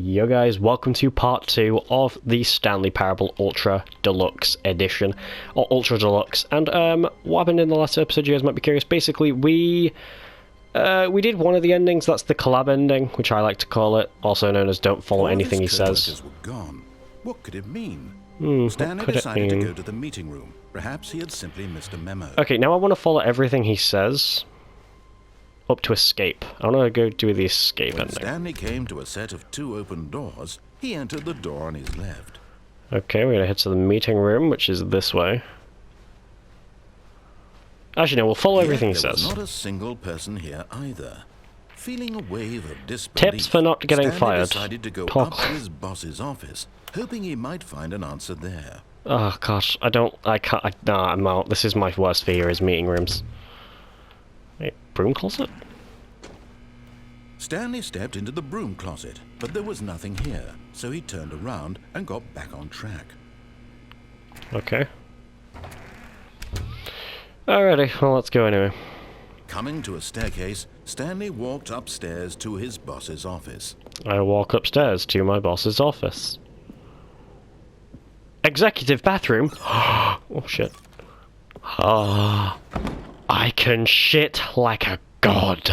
Yo guys, welcome to part 2 of the Stanley Parable Ultra Deluxe edition, or Ultra Deluxe. And what happened in the last episode, you guys might be curious. Basically, we did one of the endings. That's the collab ending, which I like to call it, also known as Don't Follow Anything He Says. Were gone. What could it mean? what Stanley could it decided mean? to go to the meeting room. Perhaps he had simply missed a memo. Okay, now I want to follow everything he says up to escape. I want to go do the escape When ending. Stanley came to a set of 2 open doors, he entered the door on his left. Okay, we're going to head to the meeting room, which is this way. Actually, no, we'll follow everything he There was says. not a single person here either. Feeling a wave of disbelief, Tips for not getting Stanley fired. decided to go Talk. up to his boss's office, hoping he might find an answer there. Oh gosh, nah, I'm out. This is my worst fear, is meeting rooms. Wait, broom closet? Stanley stepped into the broom closet, but there was nothing here, so he turned around and got back on track. Okay. Alrighty, well let's go anyway. Coming to a staircase, Stanley walked upstairs to his boss's office. I walk upstairs to my boss's office. Executive bathroom? Oh shit. Ah, I can shit like a god.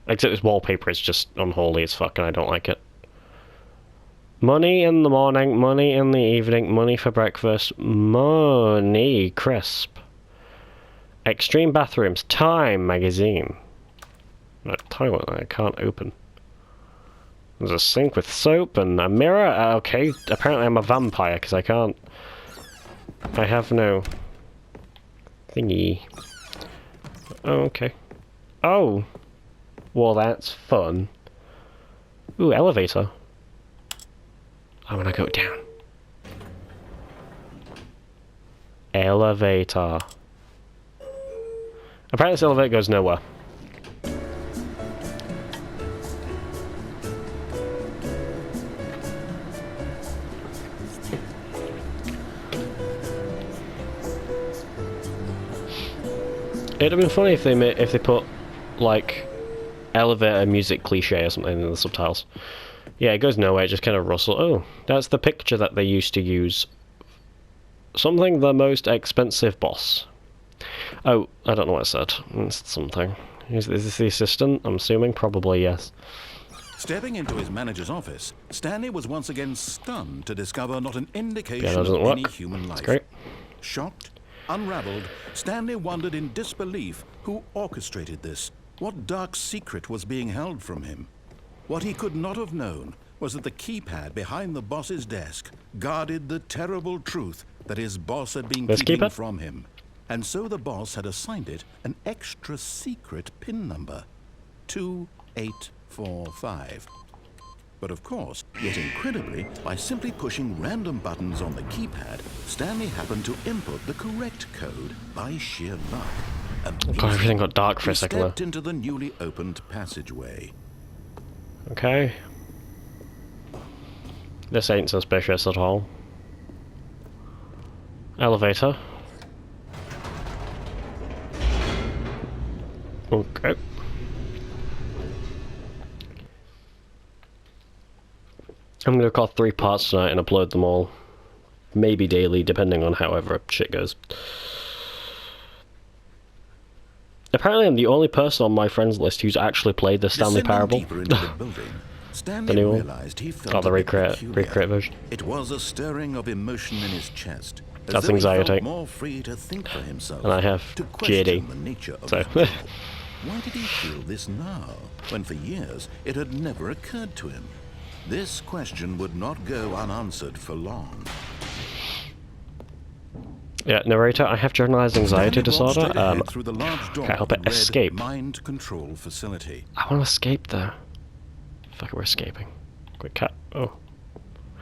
Except this wallpaper is just unholy as fuck and I don't like it. Money in the morning, money in the evening, money for breakfast, money crisp. Extreme bathrooms, Time magazine. That toilet I can't open. There's a sink with soap and a mirror. Okay, apparently I'm a vampire because I can't. I have no thingy. Oh, okay. Oh, well that's fun. Ooh, elevator. I want to go down. Elevator. Apparently this elevator goes nowhere. It'd have been funny if they put like elevator music cliche or something in the subtitles. Yeah, it goes nowhere. It just kind of rustles. Oh, that's the picture that they used to use. Something the most expensive boss. Oh, I don't know what it said. It's something. Is this the assistant? I'm assuming. Probably yes. Stepping into his manager's office, Stanley was once again stunned to discover not an indication Yeah, that doesn't of work. any human life. That's great. Shocked, unraveled, Stanley wondered in disbelief who orchestrated this. What dark secret was being held from him? What he could not have known was that the keypad behind the boss's desk guarded the terrible truth that his boss had been This keeping keypad? from him. And so the boss had assigned it an extra secret PIN number, 2845. But of course, yet incredibly, by simply pushing random buttons on the keypad, Stanley happened to input the correct code by sheer luck. God, everything got dark for a second there. Stepped into the newly opened passageway. Okay. This ain't suspicious at all. Elevator. Okay. I'm gonna record 3 parts tonight and upload them all. Maybe daily, depending on however shit goes. Apparently I'm the only person on my friends list who's actually played the Stanley Parable. Deeper into the building, Stanley The new one. realized he felt Not the a bit recreate peculiar. version. It was a stirring of emotion in his chest. As That's though he anxiety. felt more free to think for himself. And I have to question GAD. the nature of So. it. Why did he feel this now, when for years it had never occurred to him? This question would not go unanswered for long. Yeah, narrator, I have generalized anxiety Stanley walked disorder. straight ahead through the large door can't help of it. the red Escape. mind control facility. I want to escape there. Fuck it, we're escaping. Quick cat. Oh.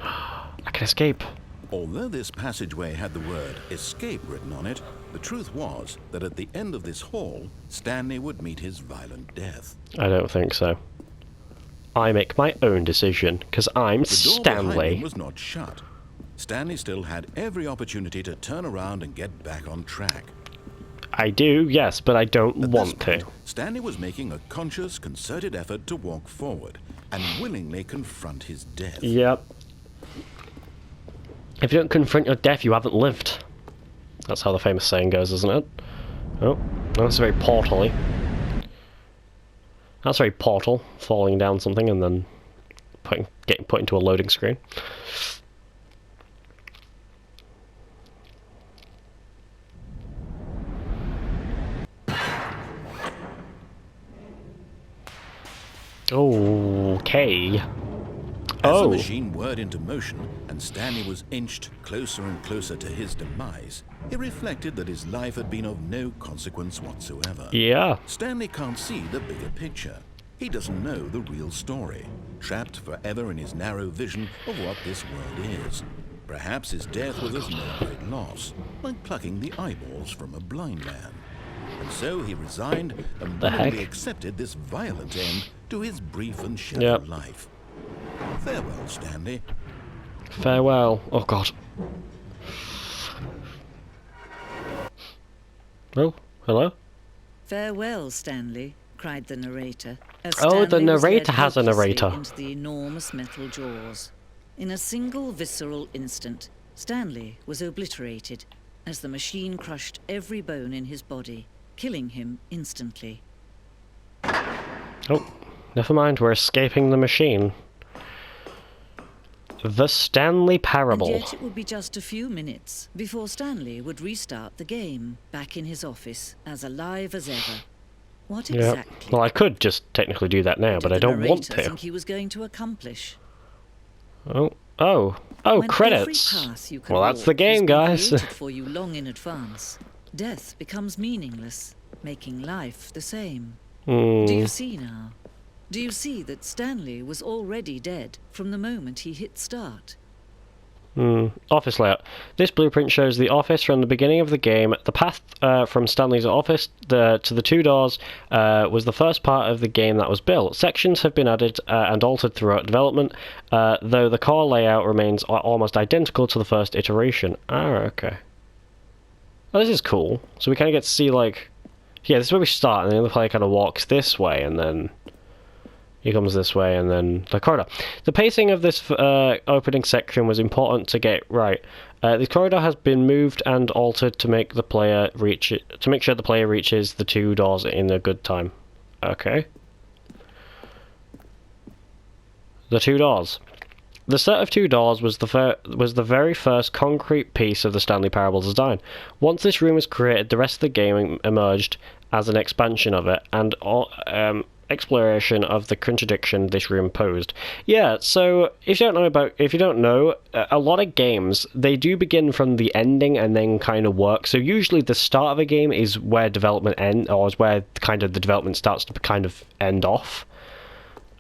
I can escape. Although this passageway had the word escape written on it, the truth was that at the end of this hall, Stanley would meet his violent death. I don't think so. I make my own decision, because I'm The door behind him Stanley. was not shut. Stanley still had every opportunity to turn around and get back on track. I do, yes, but I don't At want this point, to. Stanley was making a conscious, concerted effort to walk forward, and willingly confront his death. Yep. If you don't confront your death, you haven't lived. That's how the famous saying goes, isn't it? Oh, that's very portal-y. That's very Portal, falling down something and then getting put into a loading screen. Okay. As the machine whirred into motion and Stanley was inched closer and closer to his demise, he reflected that his life had been of no consequence whatsoever. Yeah. Stanley can't see the bigger picture. He doesn't know the real story, trapped forever in his narrow vision of what this world is. Perhaps his death was of no great loss, like plucking the eyeballs from a blind man. And so he resigned and willingly accepted this violent end to his brief and shallow life. Farewell, Stanley. Farewell. Oh, God. Oh, hello? Farewell, Stanley, cried the narrator. Oh, the narrator has a narrator. Into the enormous metal jaws. In a single visceral instant, Stanley was obliterated as the machine crushed every bone in his body, killing him instantly. Oh, never mind, we're escaping the machine. The Stanley Parable. And yet it would be just a few minutes before Stanley would restart the game, back in his office, as alive as ever. What exactly? Well, I could just technically do that now, but I don't want to. Think he was going to accomplish? Oh, credits. Well, that's the game, guys. For you long in advance, death becomes meaningless, making life the same. Do you see now? Do you see that Stanley was already dead from the moment he hit start? Office layout. This blueprint shows the office from the beginning of the game. The path from Stanley's office to the two doors was the first part of the game that was built. Sections have been added and altered throughout development, though the core layout remains almost identical to the first iteration. Okay. Oh, this is cool. So we kind of get to see, like... Yeah, this is where we start, and then the player kind of walks this way, and then... He comes this way, and then the corridor. The pacing of this opening section was important to get right. The corridor has been moved and altered to make the player reach it, to make sure the player reaches the two doors in a good time. Okay. The two doors. The set of two doors was the very first concrete piece of the Stanley Parable design. Once this room was created, the rest of the game emerged as an expansion of it, and exploration of the contradiction this room posed. Yeah, so if you don't know, a lot of games, they do begin from the ending and then kind of work. So usually the start of a game is where development ends, or is where kind of the development starts to kind of end off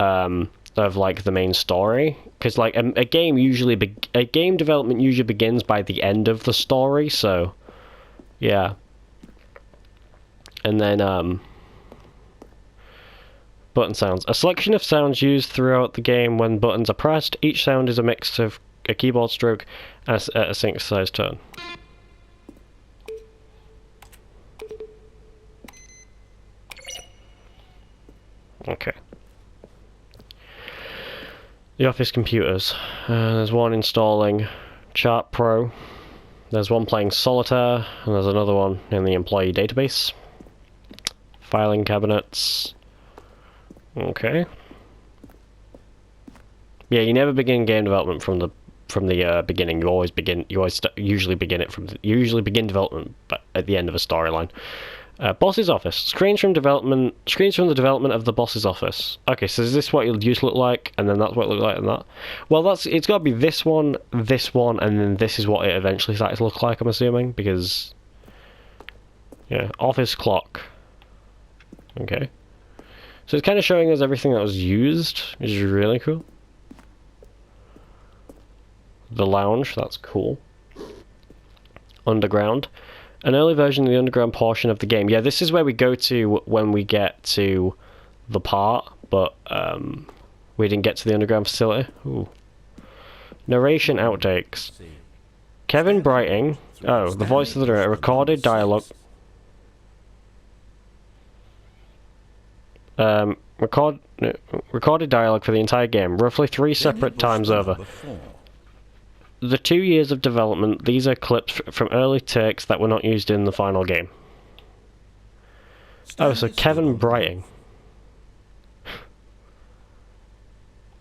of like the main story. Because like a game development usually begins by the end of the story. So yeah, and then button sounds. A selection of sounds used throughout the game when buttons are pressed. Each sound is a mix of a keyboard stroke and a synthesized tone. Okay. The office computers. There's one installing Chart Pro. There's one playing Solitaire, and there's another one in the employee database. Filing cabinets. Okay. Yeah, you never begin game development from the beginning. Usually begin development at the end of a storyline. Boss's office. Screens from the development of the boss's office. Okay, so is this what it used to look like, and then that's what it looked like, and that? Well, it's got to be this one, and then this is what it eventually started to look like, I'm assuming, because... Yeah, office clock. Okay. So it's kind of showing us everything that was used, which is really cool. The lounge, that's cool. Underground. An early version of the underground portion of the game. Yeah, this is where we go to when we get to the part, but we didn't get to the underground facility. Ooh. Narration outtakes. Kevin Brighting. Oh, the voice of the director. Recorded dialogue. recorded dialogue for the entire game, roughly 3 separate times over. The 2 years of development, these are clips from early takes that were not used in the final game. Oh, so Kevin Brighting.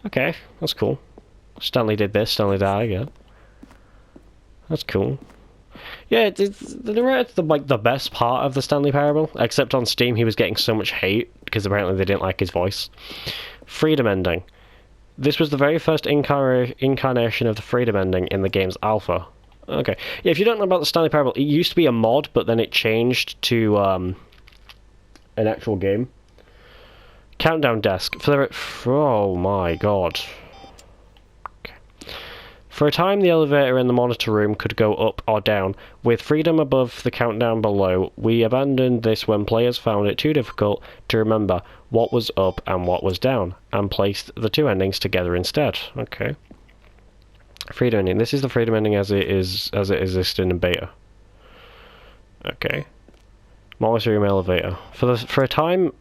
Okay, that's cool. Stanley did this, Stanley died, yeah. That's cool. Yeah, the narrator's the best part of the Stanley Parable, except on Steam he was getting so much hate, because apparently they didn't like his voice. Freedom ending. This was the very first incarnation of the freedom ending in the game's alpha. Okay. Yeah, if you don't know about the Stanley Parable, it used to be a mod, but then it changed to an actual game. Countdown desk. Oh my god. Okay. For a time, the elevator in the monitor room could go up or down. With freedom above the countdown below, we abandoned this when players found it too difficult to remember what was up and what was down, and placed the 2 endings together instead. Okay. Freedom ending. This is the freedom ending as it existed in beta. Okay. Monitor room elevator. For a time,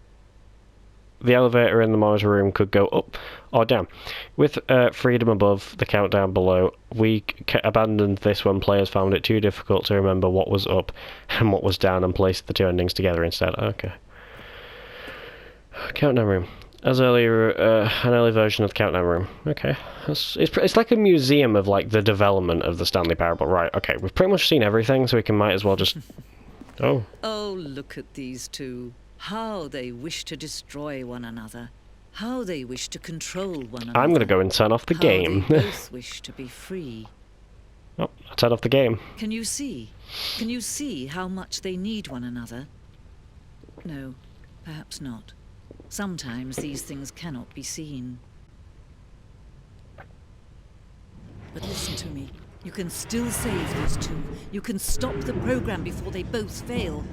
the elevator in the monitor room could go up or down. With freedom above the countdown below, we abandoned this when players found it too difficult to remember what was up and what was down, and placed the 2 endings together instead. Okay. Countdown room. As earlier, an early version of the countdown room. Okay. It's like a museum of like the development of the Stanley Parable. Right, okay. We've pretty much seen everything, so we might as well just... Oh. Oh, look at these two. How they wish to destroy one another. How they wish to control one another. I'm gonna go and turn off the game. How they both wish to be free. Oh, I turned off the game. Can you see? Can you see how much they need one another? No, perhaps not. Sometimes these things cannot be seen. But listen to me. You can still save these two. You can stop the program before they both fail.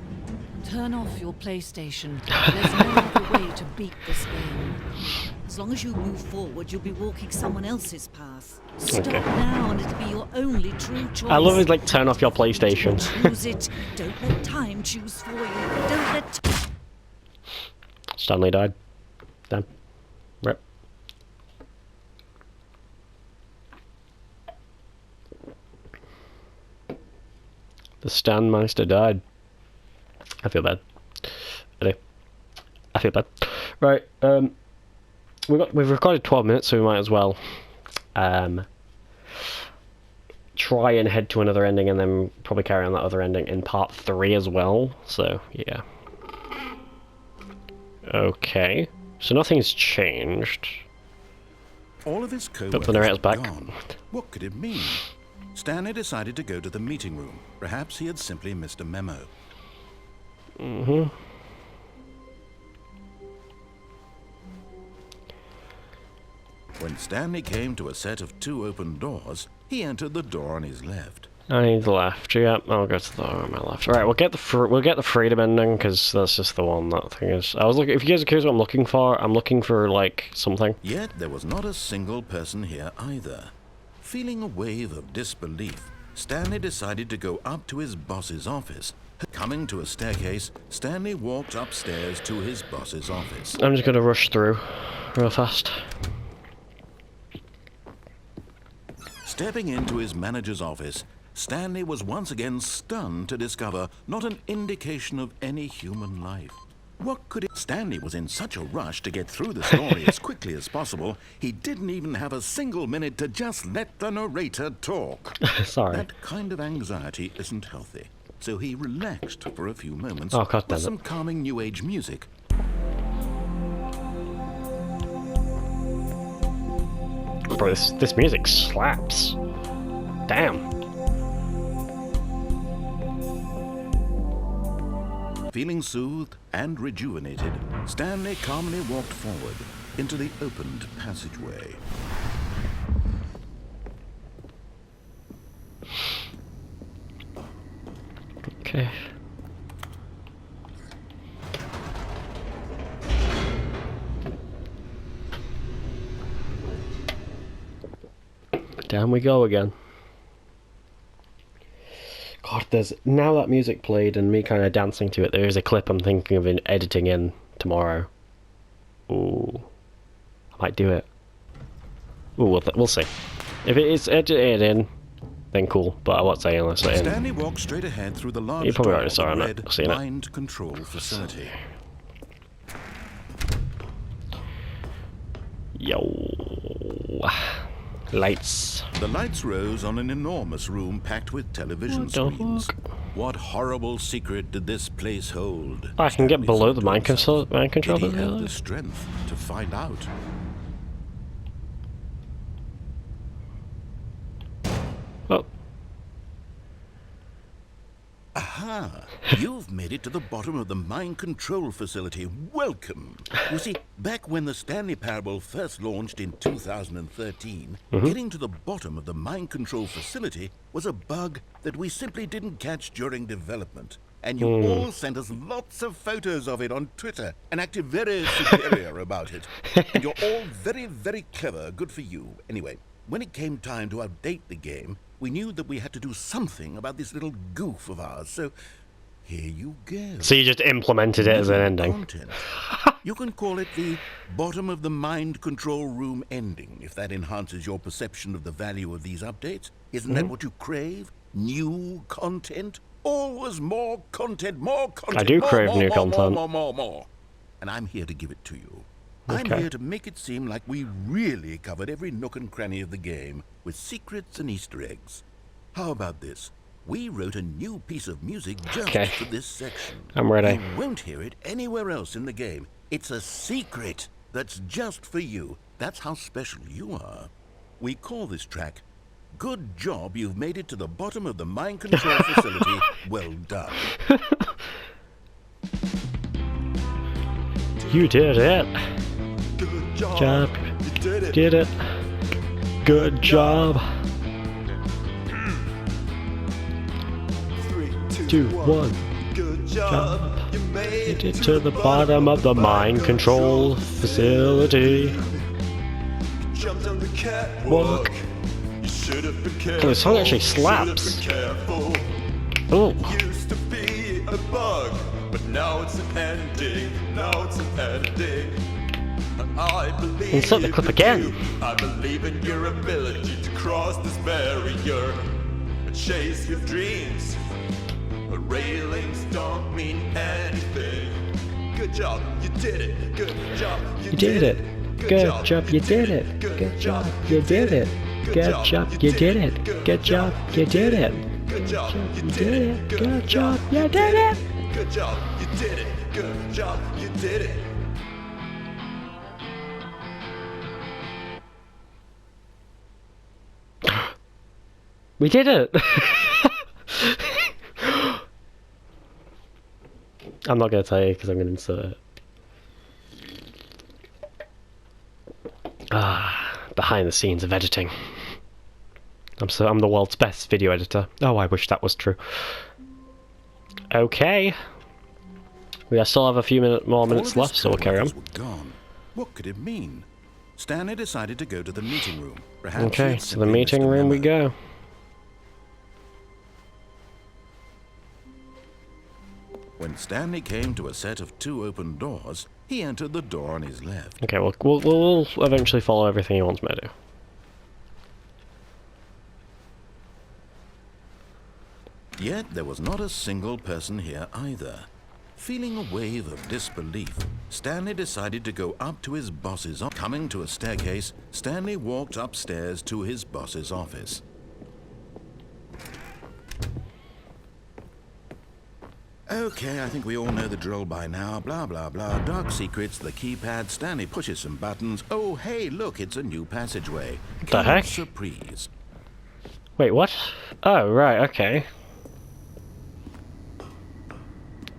Turn off your PlayStation. There's no other way to beat this game. As long as you move forward, you'll be walking someone else's path. Stop now, and it'll be your only true choice. I love it, like, turn off your PlayStation. Choose it. Don't let time choose for you. Don't let... Stanley died. Damn. Rip. The Stanmeister died. I feel bad. I feel bad. Right, we've recorded 12 minutes, so we might as well try and head to another ending, and then probably carry on that other ending in part 3 as well. So yeah. Okay. So nothing's changed. All of his co-workers But the narrator's back. gone. What could it mean? Stanley decided to go to the meeting room. Perhaps he had simply missed a memo. Mm-hmm. When Stanley came to a set of 2 open doors, he entered the door on his left. I need the left. Yep, I'll go to the door on my left. All right, we'll get the freedom ending, because that's just the one that thing is. I was looking. If you guys are curious what I'm looking for, I'm looking for like something. Yet there was not a single person here either. Feeling a wave of disbelief, Stanley decided to go up to his boss's office. Coming to a staircase, Stanley walked upstairs to his boss's office. I'm just gonna rush through real fast. Stepping into his manager's office, Stanley was once again stunned to discover not an indication of any human life. What could it... Stanley was in such a rush to get through the story as quickly as possible, he didn't even have a single minute to just let the narrator talk. Sorry. That kind of anxiety isn't healthy, so he relaxed for a few moments with some calming new age music. Bro, this music slaps. Damn. Feeling soothed and rejuvenated, Stanley calmly walked forward into the opened passageway. Okay. Down we go again. God, there's now that music played and me kind of dancing to it. There is a clip I'm thinking of editing in tomorrow, Ooh. I might do it. Ooh, we'll see. If it is edited in, then cool, but I won't say unless it's in. Stanley walked straight ahead through the large You probably door already saw that it, read I've seen it. Mind Control Facility. Yo. Lights. The lights rose on an enormous room packed with television What the screens. fuck? What horrible secret did this place hold? I can get Stanley below thought the to mind himself. control. Did he have the strength to find out? Oh. Aha! You've made it to the bottom of the mind control facility. Welcome! You see, back when the Stanley Parable first launched in 2013, getting to the bottom of the mind control facility was a bug that we simply didn't catch during development. And you all sent us lots of photos of it on Twitter and acted very superior about it. And you're all very, very clever. Good for you. Anyway, when it came time to update the game, we knew that we had to do something about this little goof of ours, so here you go. So you just implemented it as an ending. Content. You can call it the bottom of the mind control room ending, if that enhances your perception of the value of these updates. Isn't that what you crave? New content? Always more content, more content. I do more, crave more, new more, content. More. And I'm here to give it to you. I'm Okay. here to make it seem like we really covered every nook and cranny of the game with secrets and Easter eggs. How about this? We wrote a new piece of music just Okay. for this section. I'm ready. You won't hear it anywhere else in the game. It's a secret that's just for you. That's how special you are. We call this track, Good Job You've Made It to the Bottom of the Mind Control Facility. Well done. You did it. Good Job. You did it. Did it. Good job. 3, 2, 2, 1. Good job. You made Get it to the bottom of the mind control facility. Jumped on the catwalk. Walk. You should have been careful. The song actually Should have slaps. been careful. Oh. Used to be a bug, but now it's an ending. Now it's an ending. I believe Insert the clip in again. you. I believe in your ability to cross this barrier and chase your dreams. But railings don't mean anything. Good job, you did it. Good job, You did it. Good job, you did it. Good job, you did it. Good job, you did it. Good job, you did it. Good job, You did it. Good job, you did it. Good job, you did it. Good job, you did it. We did it. I'm not going to tell you because I'm going to insert it. Behind the scenes of editing. I'm the world's best video editor. Oh, I wish that was true. Okay. We still have a few more minutes All of left, his so we'll carry on. coworkers were gone. What could it mean? Stanley decided to go to the meeting room. Perhaps he Okay, had to the simply missed meeting a room we memo. go. When Stanley came to a set of 2 open doors, he entered the door on his left. Okay, we'll eventually follow everything he wants me to do. Yet there was not a single person here either. Feeling a wave of disbelief, Stanley decided to go up to his boss's office. Coming to a staircase, Stanley walked upstairs to his boss's office. Okay, I think we all know the drill by now. Blah, blah, blah. Dark secrets, the keypad. Stanley pushes some buttons. Oh, hey, look, it's a new passageway. The heck? Surprise. Wait, what? Oh, right, okay.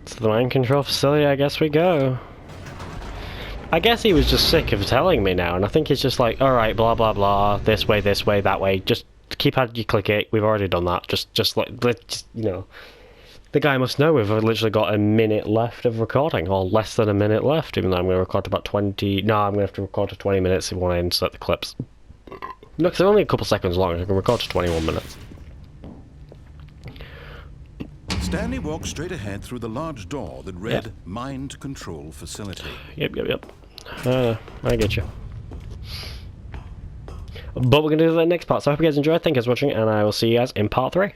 To the mind control facility, I guess we go. I guess he was just sick of telling me now, and I think he's just like, alright, blah, blah, blah, this way, that way. Just keypad, you click it. We've already done that. Just you know. The guy must know we've literally got a minute left of recording, or less than a minute left, even though I'm going to record about 20... No, I'm going to have to record to 20 minutes if I want to insert the clips. No, because they're only a couple seconds long, I can record to 21 minutes. Stanley walked straight ahead through the large door that read Mind Control Facility. Yep. I get you. But we're going to do that next part, so I hope you guys enjoyed. Thank you guys for watching, and I will see you guys in part 3.